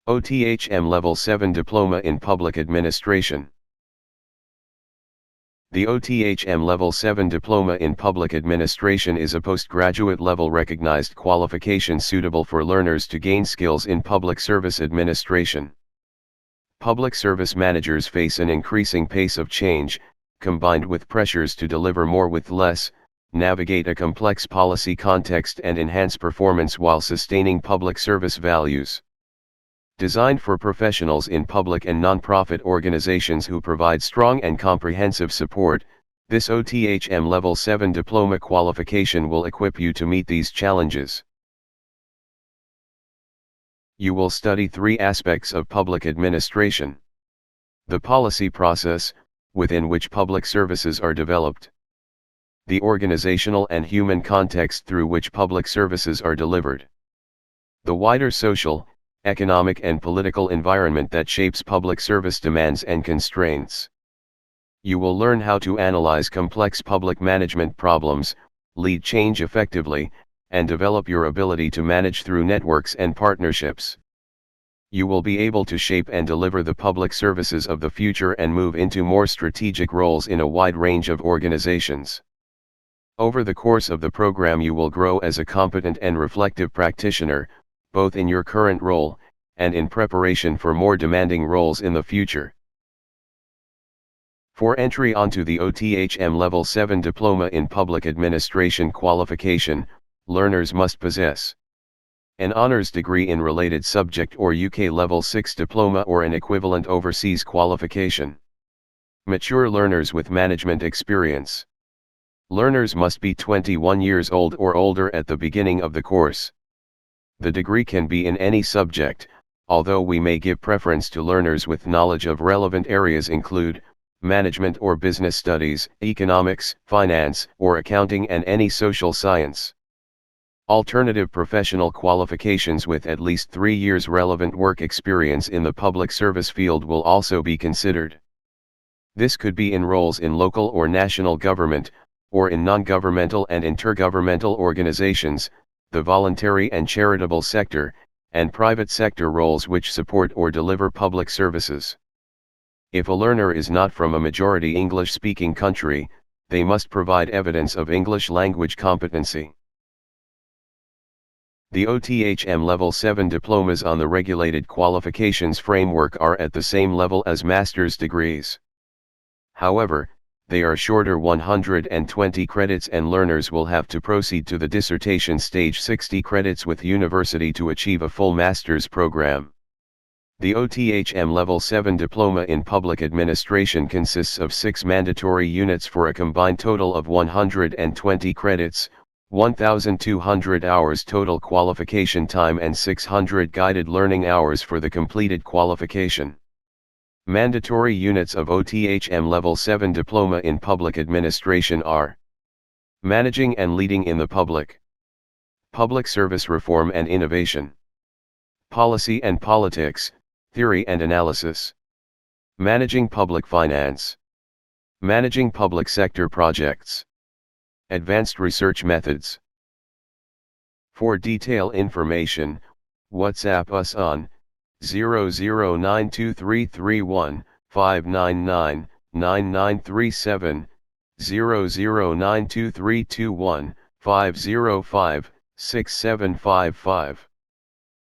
OTHM Level 7 Diploma in Public Administration. The OTHM Level 7 Diploma in Public Administration is a postgraduate level recognized qualification suitable for learners to gain skills in public service administration. Public service managers face an increasing pace of change, combined with pressures to deliver more with less, navigate a complex policy context and enhance performance while sustaining public service values. Designed for professionals in public and nonprofit organizations who provide strong and comprehensive support, this OTHM Level 7 Diploma qualification will equip you to meet these challenges. You will study three aspects of public administration: the policy process, within which public services are developed; the organizational and human context through which public services are delivered; the wider social, economic and political environment that shapes public service demands and constraints. You will learn how to analyze complex public management problems, lead change effectively, and develop your ability to manage through networks and partnerships. You will be able to shape and deliver the public services of the future and move into more strategic roles in a wide range of organizations. Over the course of the program, you will grow as a competent and reflective practitioner, both in your current role, and in preparation for more demanding roles in the future. For entry onto the OTHM Level 7 Diploma in Public Administration qualification, learners must possess an honors degree in related subject or UK Level 6 diploma or an equivalent overseas qualification. Mature learners with management experience. Learners must be 21 years old or older at the beginning of the course. The degree can be in any subject, although we may give preference to learners with knowledge of relevant areas include management or business studies, economics, finance, or accounting, and any social science. Alternative professional qualifications with at least 3 years relevant work experience in the public service field will also be considered. This could be in roles in local or national government, or in non-governmental and intergovernmental organizations, the voluntary and charitable sector, and private sector roles which support or deliver public services. If a learner is not from a majority English-speaking country, they must provide evidence of English language competency. The OTHM Level 7 diplomas on the regulated qualifications framework are at the same level as master's degrees. However, they are shorter 120 credits and learners will have to proceed to the dissertation stage 60 credits with university to achieve a full master's program. The OTHM Level 7 Diploma in Public Administration consists of 6 mandatory units for a combined total of 120 credits, 1,200 hours total qualification time and 600 guided learning hours for the completed qualification. Mandatory units of OTHM Level 7 Diploma in Public Administration are: Managing and Leading in the Public, Public Service Reform and Innovation, Policy and Politics, Theory and Analysis, Managing Public Finance, Managing Public Sector Projects, Advanced Research Methods. For detailed information, WhatsApp us on 00923315999937, 00923215056755.